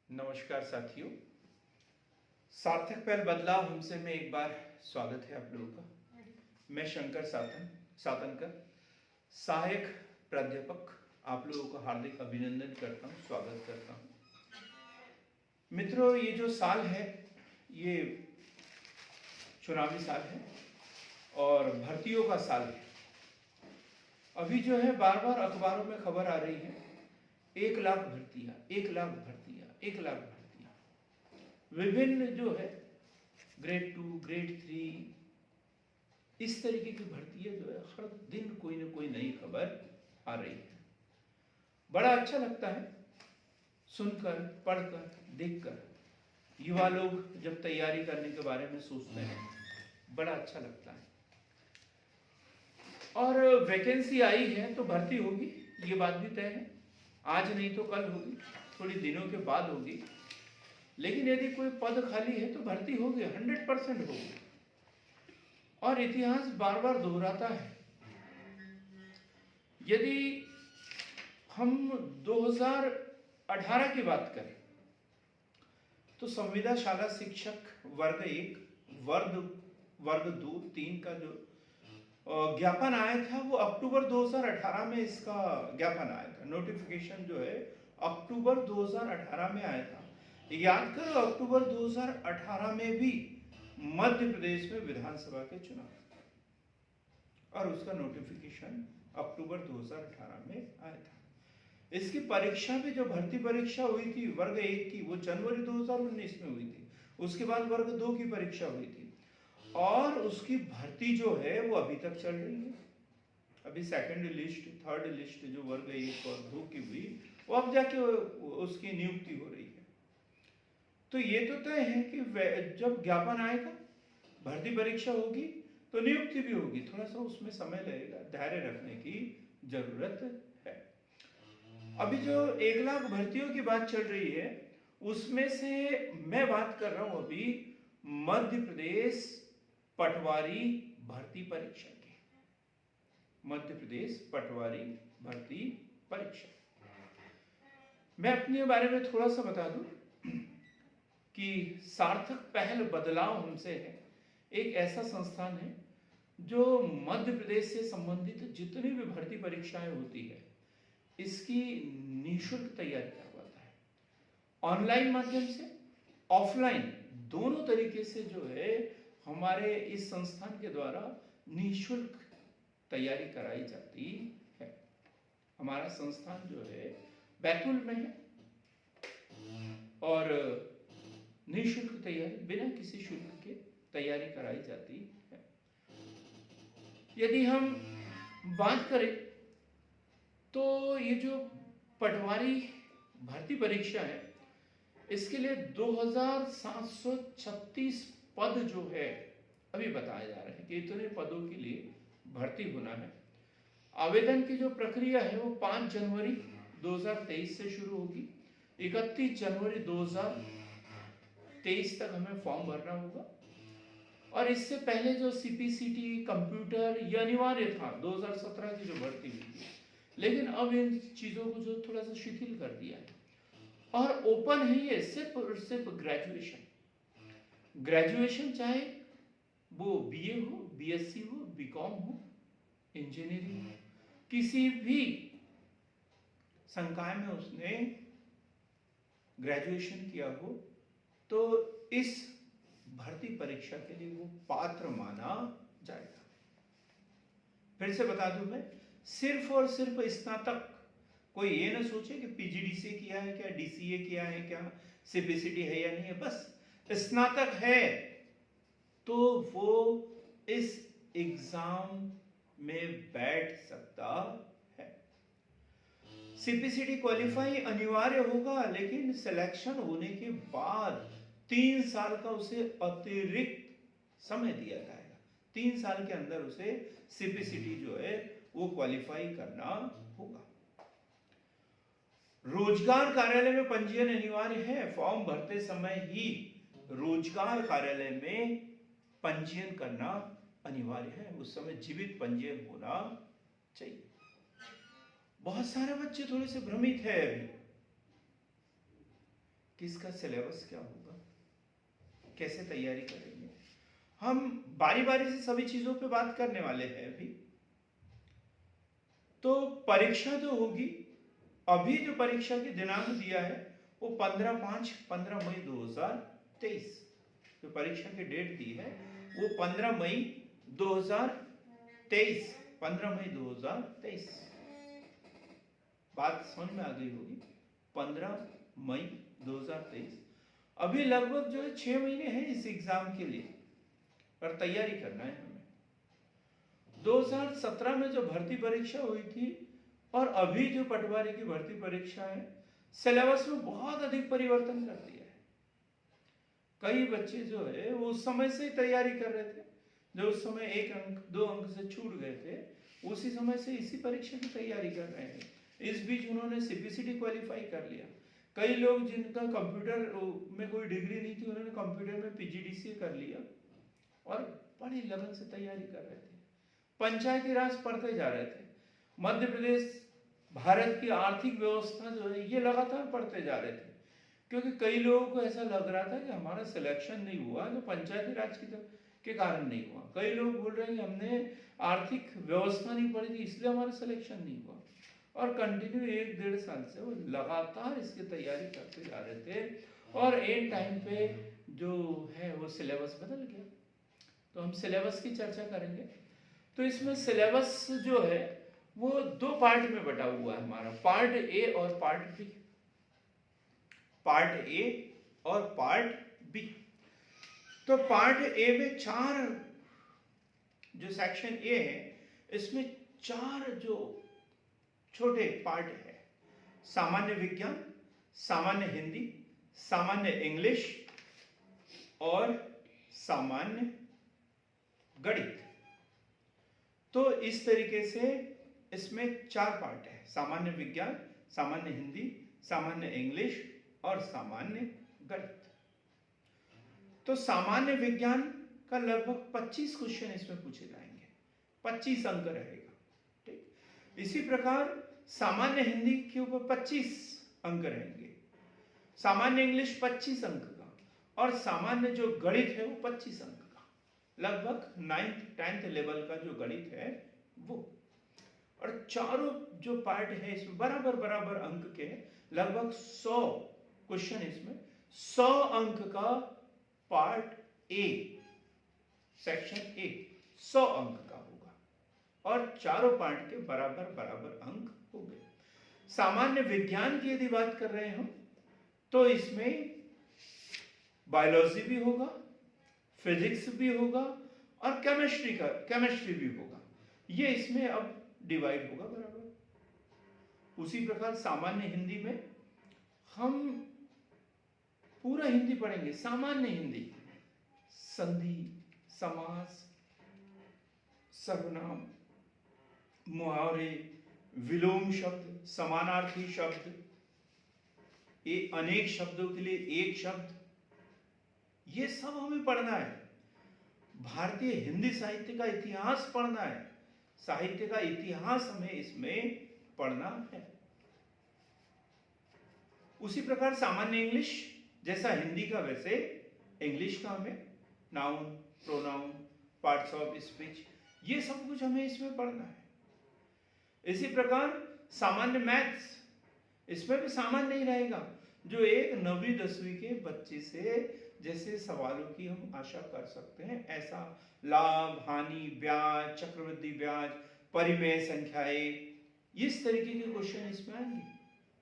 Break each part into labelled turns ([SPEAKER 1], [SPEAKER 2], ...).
[SPEAKER 1] नमस्कार साथियों। सार्थक पहल बदलाव हमसे में एक बार स्वागत है आप लोगों का। मैं शंकर सातनकर सहायक प्राध्यापक आप लोगों का हार्दिक अभिनंदन करता हूँ, स्वागत करता हूँ। मित्रों, ये जो साल है ये चुनावी साल है और भर्तियों का साल है। अभी जो है बार बार अखबारों में खबर आ रही है 1 लाख भर्तियां, 1 लाख भर्तियां, 1 लाख भर्तियां। विभिन्न जो है ग्रेड 2, ग्रेड 3 इस तरीके की भर्तियां जो है हर दिन कोई ना कोई नई खबर आ रही है। बड़ा अच्छा लगता है सुनकर, पढ़कर, देखकर। युवा लोग जब तैयारी करने के बारे में सोचते हैं बड़ा अच्छा लगता है। और वैकेंसी आई है तो भर्ती होगी, ये बात भी तय है। आज नहीं तो कल होगी, थोड़ी दिनों के बाद होगी। लेकिन यदि कोई पद खाली है तो भर्ती होगी, 100% होगी। और इतिहास बार बार दोहराता है। यदि हम 2018 की बात करें तो संविदा शाला शिक्षक वर्ग 1, वर्ग 2, 3 का जो ज्ञापन आया था वो अक्टूबर 2018 में इसका ज्ञापन आया था। नोटिफिकेशन जो है अक्टूबर 2018 में आया था। याद करो, अक्टूबर 2018 में भी मध्य प्रदेश में विधानसभा के चुनाव और उसका नोटिफिकेशन अक्टूबर 2018 में आया था। इसकी परीक्षा भी, जो भर्ती परीक्षा हुई थी वर्ग 1 की, वो जनवरी 2019 में हुई थी। उसके बाद वर्ग 2 की परीक्षा हुई थी और उसकी भर्ती जो है वो अभी तक चल रही है। अभी सेकंड लिस्ट, थर्ड लिस्ट जो वर्ग 1 और 2 की हुई वो अब जाके उसकी नियुक्ति हो रही है। तो ये तो तय है कि जब ज्ञापन आएगा भर्ती परीक्षा होगी तो नियुक्ति भी होगी। थोड़ा सा उसमें समय लगेगा, धैर्य रखने की जरूरत है। अभी जो 1 लाख भर्तियों की बात चल रही है उसमें से मैं बात कर रहा हूं अभी मध्य प्रदेश पटवारी भर्ती परीक्षा की। मध्य प्रदेश पटवारी भर्ती परीक्षा। मैं अपने बारे में थोड़ा सा बता दूं कि सार्थक पहल बदलाव हमसे है एक ऐसा संस्थान है जो मध्य प्रदेश से संबंधित जितनी भी भर्ती परीक्षाएं होती है इसकी निःशुल्क तैयारी करवाता है। ऑनलाइन माध्यम से, ऑफलाइन दोनों तरीके से जो है हमारे इस संस्थान के द्वारा निःशुल्क तैयारी कराई जाती है। हमारा संस्थान जो है बैतूल में है और निःशुल्क तैयारी, बिना किसी शुल्क के तैयारी कराई जाती है। यदि हम बात करें तो ये जो पटवारी भर्ती परीक्षा है इसके लिए 2736 पद जो है अभी बताया जा रहा है कि इतने पदों के लिए भर्ती होना है। आवेदन की जो प्रक्रिया है वो 5 जनवरी 2023 से शुरू होगी। 31 जनवरी 2023 तक हमें फॉर्म भरना होगा। और इससे पहले जो सीपीसीटी, कंप्यूटर ये अनिवार्य था 2017 की जो भर्ती हुई थी, लेकिन अब इन चीजों को जो थोड़ा सा शिथिल कर दिया है और ओपन है ये सिर्फ और सिर्फ ग्रेजुएशन चाहे वो बीए हो, बीएससी हो, बीकॉम हो, इंजीनियरिंग हो, किसी भी संकाय में उसने ग्रेजुएशन किया हो तो इस भर्ती परीक्षा के लिए वो पात्र माना जाएगा। फिर से बता दूं मैं, सिर्फ और सिर्फ स्नातक। कोई ये ना सोचे कि पीजीडीसीए किया है क्या, डीसीए किया है क्या, सीपीसीटी है या नहीं है। बस स्नातक है तो वो इस एग्जाम में बैठ सकता है। सीपीसीटी क्वालिफाई अनिवार्य होगा, लेकिन सिलेक्शन होने के बाद 3 साल का उसे अतिरिक्त समय दिया जाएगा। 3 साल के अंदर उसे सीपीसीटी जो है वो क्वालिफाई करना होगा। रोजगार कार्यालय में पंजीयन अनिवार्य है। फॉर्म भरते समय ही रोजगार कार्यालय में पंजीयन करना अनिवार्य है। उस समय जीवित पंजीयन होना चाहिए। बहुत सारे बच्चे थोड़े से भ्रमित है अभी किसका सिलेबस क्या होगा, कैसे तैयारी करेंगे। हम बारी बारी से सभी चीजों पे बात करने वाले हैं अभी। तो परीक्षा जो होगी, अभी जो परीक्षा की दिनांक दिया है वो 15 मई 2023, जो परीक्षा की डेट दी है वो 15 मई 2023, 15 मई 2023। बात समझ में आ गई होगी। 15 मई 2023। अभी लगभग जो है 6 महीने हैं इस एग्जाम के लिए और तैयारी करना है हमें। 2017 में जो भर्ती परीक्षा हुई थी और अभी जो पटवारी की भर्ती परीक्षा है, सिलेबस में बहुत अधिक परिवर्तन कर दिया है। कई बच्चे जो है वो उस समय से ही तैयारी कर रहे थे, जो उस समय 1 अंक 2 अंक से छूट गए थे, उसी समय से इसी परीक्षा की तैयारी कर रहे हैं। इस बीच उन्होंने सीपीसीटी क्वालिफाई कर लिया। कई लोग जिनका कंप्यूटर में कोई डिग्री नहीं थी, उन्होंने कंप्यूटर में पीजीडीसीए कर लिया और बड़ी लगन से तैयारी कर रहे थे। पंचायती राज पढ़ते जा रहे थे। मध्य प्रदेश, भारत की आर्थिक व्यवस्था जो है ये लगातार पढ़ते जा रहे थे, क्योंकि कई लोगों को ऐसा लग रहा था कि हमारा सिलेक्शन नहीं हुआ तो पंचायती राज के कारण नहीं हुआ। कई लोग बोल रहे हैं कि हमने आर्थिक व्यवस्था नहीं पढ़ी थी इसलिए हमारा सिलेक्शन नहीं हुआ। और कंटिन्यू 1-1.5 साल से वो लगातार इसकी तैयारी करते जा रहे थे और एक टाइम पे जो है वो सिलेबस बदल गया। तो हम सिलेबस की चर्चा करेंगे। तो इसमें सिलेबस जो है वो 2 पार्ट में बटा हुआ है हमारा, पार्ट ए और पार्ट बी। पार्ट ए और पार्ट बी। तो पार्ट ए में 4 जो सेक्शन ए है, इसमें 4 जो छोटे पार्ट है। सामान्य विज्ञान, सामान्य हिंदी, सामान्य इंग्लिश और सामान्य गणित। तो इस तरीके से इसमें 4 पार्ट है। सामान्य विज्ञान, सामान्य हिंदी, सामान्य इंग्लिश और सामान्य गणित। तो सामान्य विज्ञान का लगभग 25 क्वेश्चन इसमें पूछे जाएंगे, 25 अंक रहेगा। ठीक। इसी प्रकार सामान्य हिंदी के ऊपर 25 अंक रहेंगे, सामान्य इंग्लिश 25 अंक का और सामान्य जो गणित है वो 25 अंक का। लगभग 9th 10th लेवल का जो गणित है वो। और चारों जो पार्ट है इसमें बराबर बराबर अंक के, लगभग 100 क्वेश्चन इसमें, 100 अंक का पार्ट ए, सेक्शन ए 100 अंक का होगा और चारों पार्ट के बराबर बराबर अंक हो गए। सामान्य विज्ञान की यदि बात कर रहे हैं तो इसमें बायोलॉजी भी होगा, फिजिक्स भी होगा और केमिस्ट्री भी होगा। ये इसमें अब डिवाइड होगा बराबर। उसी प्रकार सामान्य हिंदी में हम पूरा हिंदी पढ़ेंगे। सामान्य हिंदी, संधि, समास, सर्वनाम, मुहावरे, विलोम शब्द, समानार्थी शब्द, ये अनेक शब्दों के लिए एक शब्द, ये सब हमें पढ़ना है। भारतीय हिंदी साहित्य का इतिहास पढ़ना है। साहित्य का इतिहास हमें इसमें पढ़ना है। उसी प्रकार सामान्य इंग्लिश, जैसा हिंदी का वैसे इंग्लिश का हमें noun, pronoun, parts of speech, ये सब कुछ हमें इसमें पढ़ना है। इसी प्रकार सामान्य मैथ्स, इसमें भी सामान्य नहीं रहेगा। जो एक 9वीं 10वीं के बच्चे से जैसे सवालों की हम आशा कर सकते हैं, ऐसा लाभ, हानि, ब्याज, चक्रवृद्धि ब्याज, परिमेय संख्याएं, इस तरीके के क्वेश्चन इसमें आएंगे।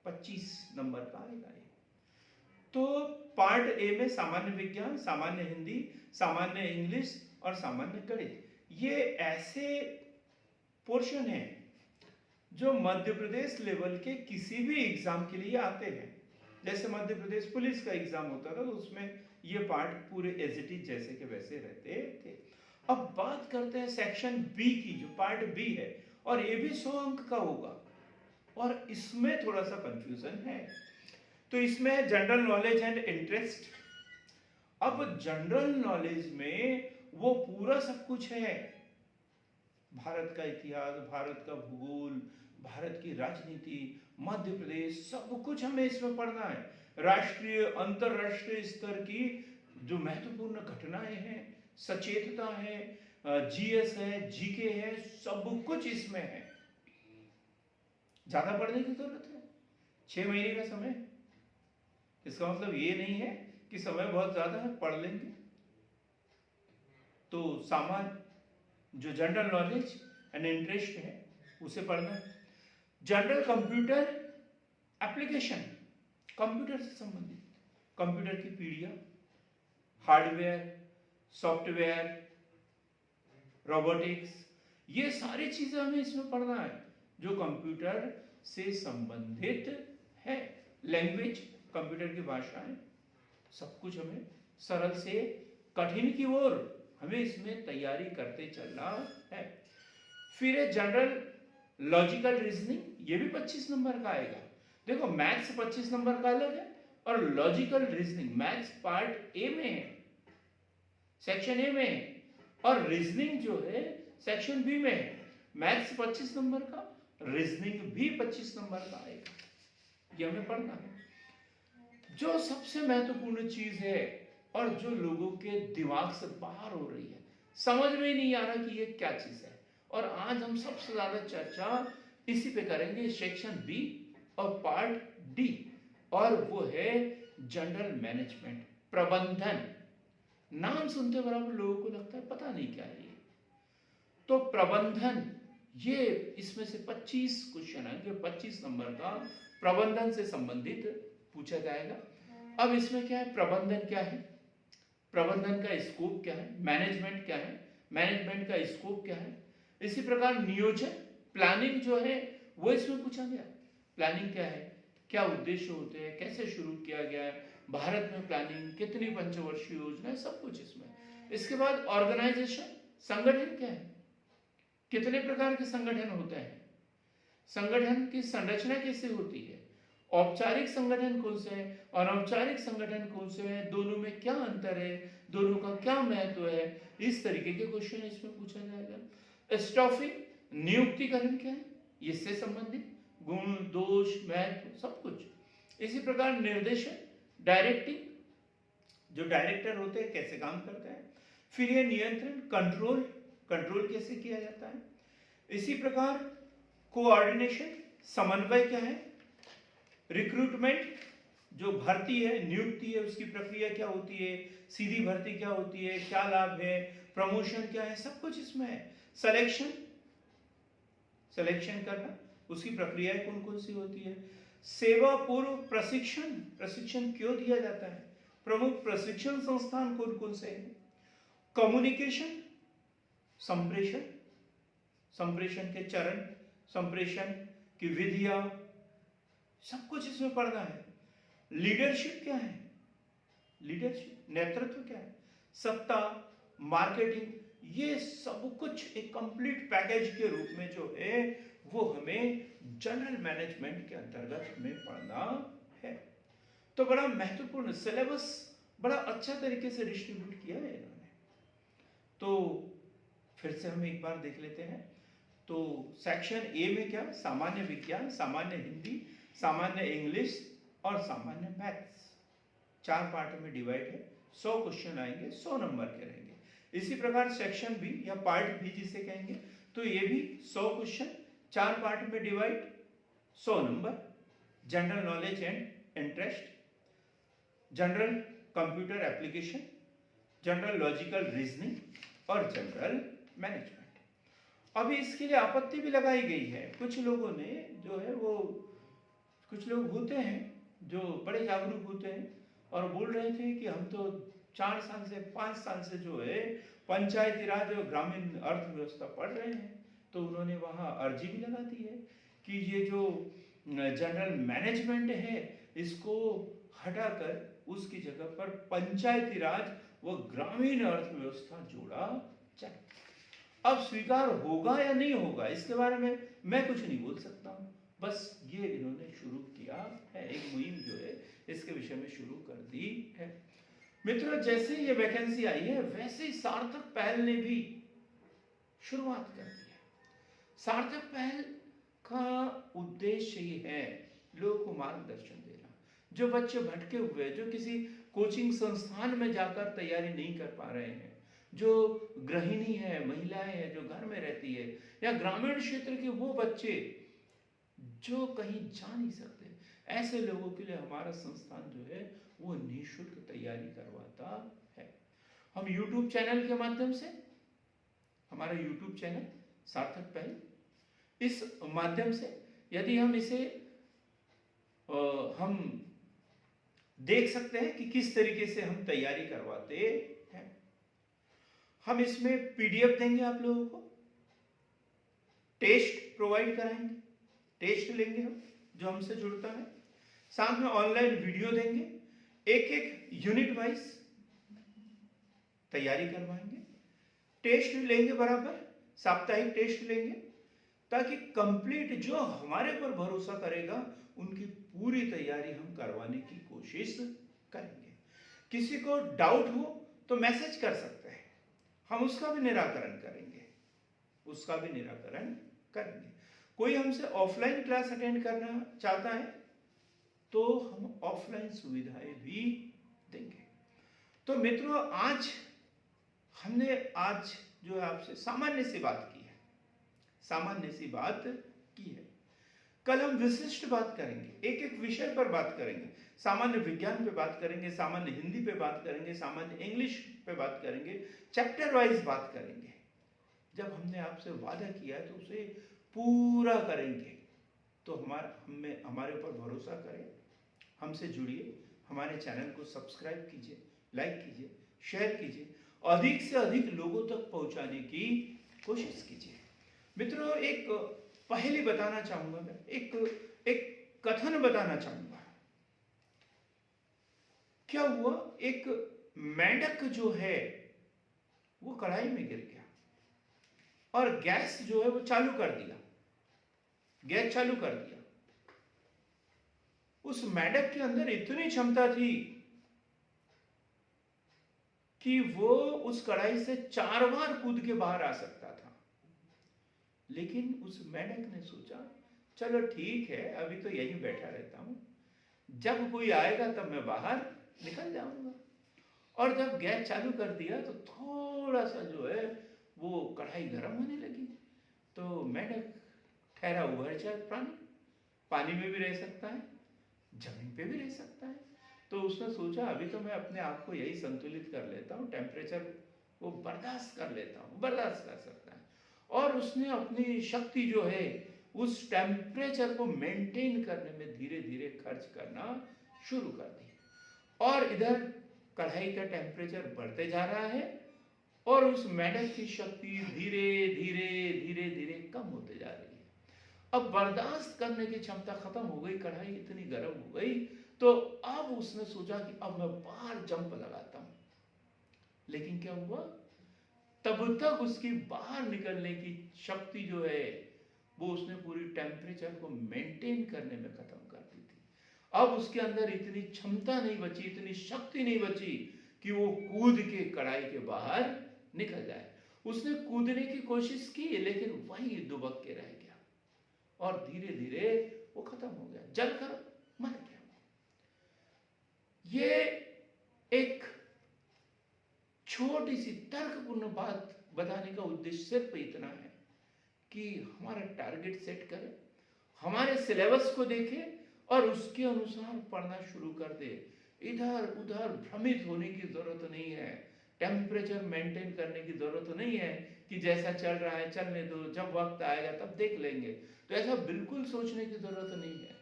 [SPEAKER 1] 25 नंबर का आएगा ये। तो पार्ट ए में सामान्य विज्ञान, सामान्य हिंदी, सामान्य इंग्लिश और सामान्य गणित, ये ऐसे पोर्शन हैं जो मध्य प्रदेश लेवल के किसी भी एग्जाम के लिए आते हैं। जैसे मध्य प्रदेश पुलिस का एग्जाम होता था तो उसमें ये पार्ट पूरे एज इट इज जैसे के वैसे रहते थे। अब बात करते हैं सेक्शन बी की, जो पार्ट बी है, और ये भी 100 अंक का होगा और इसमें थोड़ा सा कंफ्यूजन है। तो इसमें जनरल नॉलेज एंड इंटरेस्ट। अब जनरल नॉलेज में वो पूरा सब कुछ है, भारत का इतिहास, भारत का भूगोल, भारत की राजनीति, मध्य प्रदेश, सब कुछ हमें इसमें पढ़ना है। राष्ट्रीय अंतरराष्ट्रीय स्तर की जो महत्वपूर्ण घटनाएं हैं, सचेतता है, जीएस है, जीके है, सब कुछ इसमें है। ज्यादा पढ़ने की जरूरत है, 6 महीने का समय। इसका मतलब ये नहीं है कि समय बहुत ज्यादा है, पढ़ लेंगे। तो सामान्य जो जनरल नॉलेज एंड इंटरेस्ट है उसे पढ़ना। जनरल कंप्यूटर एप्लीकेशन, कंप्यूटर से संबंधित, कंप्यूटर की पीढ़ियां, हार्डवेयर, सॉफ्टवेयर, रोबोटिक्स, ये सारी चीजें हमें इसमें पढ़ना है जो कंप्यूटर से संबंधित है। लैंग्वेज, कंप्यूटर की भाषाएं, सब कुछ हमें सरल से कठिन की ओर हमें इसमें तैयारी करते चलना है। फिर है जनरल लॉजिकल रीजनिंग, ये भी 25 नंबर का आएगा। देखो मैथ्स 25 नंबर का अलग है और logical reasoning maths part A में है, सेक्शन ए में है, और रीजनिंग जो है सेक्शन बी में है। मैथ्स 25 नंबर का, रीजनिंग भी 25 नंबर का आएगा, ये हमें पढ़ना है। जो सबसे महत्वपूर्ण चीज है और जो लोगों के दिमाग से बाहर हो रही है, समझ में ही नहीं आ रहा कि ये क्या चीज है, और आज हम सबसे ज्यादा चर्चा इसी पे करेंगे, सेक्शन बी और पार्ट डी, और वो है जनरल मैनेजमेंट, प्रबंधन। नाम सुनते बराबर लोगों को लगता है पता नहीं क्या है ये। तो प्रबंधन, ये इसमें से 25 क्वेश्चन है जो 25 नंबर का प्रबंधन से संबंधित पूछा जाएगा। अब इसमें क्या है, प्रबंधन क्या है, प्रबंधन का स्कोप क्या है, मैनेजमेंट क्या है, मैनेजमेंट का स्कोप क्या है। इसी प्रकार नियोजन, प्लानिंग जो है वो इसमें पूछा गया। प्लानिंग क्या है, क्या उद्देश्य होते हैं, कैसे शुरू किया गया है, भारत में प्लानिंग, कितनी पंचवर्षीय योजना है, सब कुछ इसमें। इसके बाद ऑर्गेनाइजेशन, संगठन क्या है, कितने प्रकार के संगठन होते हैं, संगठन की संरचना कैसे होती है, औपचारिक संगठन कौन से हैं, अनौपचारिक संगठन कौन से हैं, दोनों में क्या अंतर है, दोनों का क्या महत्व है, इस तरीके के क्वेश्चन इसमें पूछा जाएगा। स्टाफिंग, नियुक्तिकरण क्या है, इससे संबंधित गुण, दोष, महत्व, सब कुछ। इसी प्रकार निर्देशन, डायरेक्टिंग, जो डायरेक्टर होते हैं कैसे काम करते हैं। फिर ये नियंत्रण, कंट्रोल, कंट्रोल कैसे किया जाता है। इसी प्रकार कोऑर्डिनेशन, समन्वय क्या है। रिक्रूटमेंट, जो भर्ती है, नियुक्ति है, उसकी प्रक्रिया क्या होती है, सीधी भर्ती क्या होती है, क्या लाभ है, प्रमोशन क्या है, सब कुछ इसमें है। सिलेक्शन, सिलेक्शन करना, उसकी प्रक्रियाएं कौन कौन सी होती है। सेवा पूर्व प्रशिक्षण, प्रशिक्षण क्यों दिया जाता है, प्रमुख प्रशिक्षण संस्थान कौन कौन से हैं। कम्युनिकेशन, संप्रेषण, संप्रेषण के चरण, संप्रेषण की विधियां, सब कुछ इसमें पढ़ना है। लीडरशिप क्या है, लीडरशिप, नेतृत्व क्या है, सत्ता, मार्केटिंग, ये सब कुछ एक कंप्लीट पैकेज के रूप में जो है वो हमें जनरल मैनेजमेंट के अंतर्गत हमें पढ़ना है। तो बड़ा महत्वपूर्ण सिलेबस, बड़ा अच्छा तरीके से डिस्ट्रीब्यूट किया है इन्होंने। तो फिर से हम एक बार देख लेते हैं। तो सेक्शन ए में क्या, सामान्य विज्ञान, सामान्य हिंदी, सामान्य इंग्लिश और सामान्य मैथ्स, 4 पार्ट में डिवाइड है। 100 क्वेश्चन आएंगे, 100 नंबर के रहेंगे। इसी प्रकार सेक्शन बी या पार्ट बी जिसे कहेंगे, तो ये भी 100 क्वेश्चन, 4 पार्ट में divide, 100 number. General knowledge and interest, general computer application, general logical reasoning और जनरल मैनेजमेंट। अभी इसके लिए आपत्ति भी लगाई गई है। कुछ लोगों ने जो है वो, कुछ लोग होते हैं जो बड़े जागरूक होते हैं और बोल रहे थे कि हम तो 4 साल से 5 साल से जो है पंचायती राज और ग्रामीण अर्थव्यवस्था पढ़ रहे हैं। तो उन्होंने वहाँ अर्जी भी लगा दी है कि ये जो जनरल मैनेजमेंट है इसको हटाकर उसकी जगह पर पंचायती राज व ग्रामीण अर्थव्यवस्था जोड़ा जाए। अब स्वीकार होगा या नहीं होगा इसके बारे में मैं कुछ नहीं बोल सकता हूँ, बस ये इन्होंने शुरू किया है, एक मुहिम जो है इसके विषय में शुरू कर दी है। मित्रों, जैसे ये वैकेंसी आई है वैसे ही सार्थक पहल ने भी शुरुआत कर दी है। सार्थक पहल का उद्देश्य ही है लोगों को मार्गदर्शन देना, जो बच्चे भटके हुए, जो किसी कोचिंग संस्थान में जाकर तैयारी नहीं कर पा रहे हैं, जो गृहिणी है, महिलाएं हैं जो घर में रहती है, या ग्रामीण क्षेत्र के वो बच्चे जो कहीं जा नहीं सकते, ऐसे लोगों के लिए हमारा संस्थान जो है वो निःशुल्क तैयारी करवाता है। हम YouTube चैनल के माध्यम से, हमारा YouTube चैनल सार्थक पहल, इस माध्यम से यदि हम इसे हम देख सकते हैं कि किस तरीके से हम तैयारी करवाते हैं। हम इसमें PDF देंगे आप लोगों को, टेस्ट प्रोवाइड कराएंगे, टेस्ट लेंगे हम जो हमसे जुड़ता है, साथ में ऑनलाइन वीडियो देंगे, एक एक यूनिट वाइज तैयारी करवाएंगे, टेस्ट लेंगे, बराबर साप्ताहिक टेस्ट लेंगे, ताकि कंप्लीट जो हमारे पर भरोसा करेगा उनकी पूरी तैयारी हम करवाने की कोशिश करेंगे। किसी को डाउट हो तो मैसेज कर सकते हैं, हम उसका भी निराकरण करेंगे, उसका भी निराकरण करेंगे। कोई हमसे ऑफलाइन क्लास अटेंड करना चाहता है तो हम ऑफलाइन सुविधाएं भी देंगे। तो मित्रों, हमने आज जो है आपसे सामान्य सी बात की है, सामान्य सी बात की है। कल हम विशिष्ट बात करेंगे, एक एक विषय पर बात करेंगे, सामान्य विज्ञान पे बात करेंगे, सामान्य हिंदी पे बात करेंगे, सामान्य इंग्लिश पे बात करेंगे, चैप्टर वाइज बात करेंगे। जब हमने आपसे वादा किया है तो उसे पूरा करेंगे। तो हमारे ऊपर भरोसा करें, हमसे जुड़िए, हमारे चैनल को सब्सक्राइब कीजिए, लाइक कीजिए, शेयर कीजिए, अधिक से अधिक लोगों तक पहुंचाने की कोशिश कीजिए। मित्रों, एक पहेली बताना चाहूंगा, मैं एक कथन बताना चाहूंगा। क्या हुआ, एक मेंढक जो है वो कढ़ाई में गिर गया और गैस जो है वो चालू कर दिया, गैस चालू कर दिया। उस मेंढक के अंदर इतनी क्षमता थी कि वो उस कढ़ाई से 4 बार कूद के बाहर आ सकता था। लेकिन उस मेंढक ने सोचा, चलो ठीक है, अभी तो यहीं बैठा रहता हूं, जब कोई आएगा तब मैं बाहर निकल जाऊंगा। और जब गैस चालू कर दिया तो थोड़ा सा जो है वो कढ़ाई गर्म होने लगी। तो मेंढक ठहरा उभयचर प्राणी, पानी में भी रह सकता है, जमीन पे भी रह सकता है। तो उसने सोचा, अभी तो मैं अपने आप को यही संतुलित कर लेता हूँ, टेम्परेचर वो बर्दाश्त कर लेता हूँ, बर्दाश्त कर सकता है। और उसने अपनी शक्ति जो है उस टेम्परेचर को मेंटेन करने में धीरे धीरे खर्च करना शुरू कर दी। और इधर कढ़ाई का टेम्परेचर बढ़ते जा रहा है और उस मेंढक की शक्ति धीरे धीरे धीरे धीरे कम होते जा रही है। अब बर्दाश्त करने की क्षमता खत्म हो गई, कढ़ाई इतनी गर्म हो गई। तो अब उसने सोचा कि अब मैं बाहर जंप लगाता हूं। लेकिन क्या हुआ, तब तक उसकी बाहर निकलने की शक्ति जो है वो उसने पूरी टेम्परेचर को मेंटेन करने में खत्म कर दी थी। अब उसके अंदर इतनी क्षमता नहीं बची, इतनी शक्ति नहीं बची कि वो कूद के कढ़ाई के बाहर निकल जाए। उसने कूदने की कोशिश की लेकिन वही दुबक के रह गया और धीरे धीरे वो खत्म हो गया, जलकर मर गया। ये एक छोटी सी तर्कपूर्ण बात बताने का उद्देश्य सिर्फ इतना है कि हमारा टारगेट सेट करें, हमारे सिलेबस को देखें और उसके अनुसार पढ़ना शुरू कर दे। इधर उधर भ्रमित होने की जरूरत नहीं है, टेम्परेचर मेंटेन करने की जरूरत नहीं है कि जैसा चल रहा है चलने दो, जब वक्त आएगा तब देख लेंगे। तो ऐसा बिल्कुल सोचने की जरूरत नहीं है।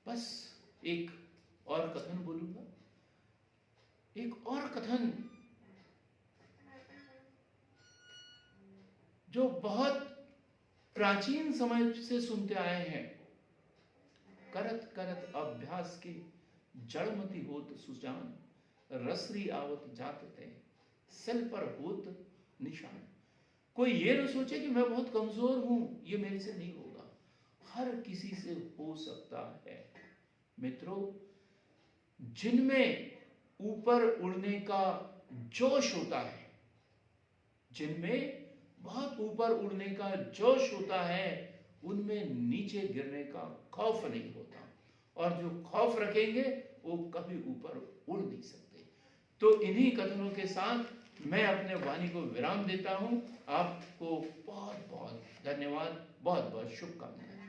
[SPEAKER 1] बस एक और कथन बोलूंगा, एक और कथन जो बहुत प्राचीन समय से सुनते आए हैं। करत करत अभ्यास के जड़मति होत सुजान, रसरी आवत जात थे सिल पर होत निशान। कोई ये न सोचे कि मैं बहुत कमजोर हूं, ये मेरे से नहीं होगा, हर किसी से हो सकता है। मित्रों, जिनमें ऊपर उड़ने का जोश होता है, जिनमें बहुत ऊपर उड़ने का जोश होता है, उनमें नीचे गिरने का खौफ नहीं होता। और जो खौफ रखेंगे वो कभी ऊपर उड़ नहीं सकते। तो इन्हीं कथनों के साथ मैं अपने वाणी को विराम देता हूं। आपको बहुत बहुत धन्यवाद, बहुत बहुत शुभकामनाएं।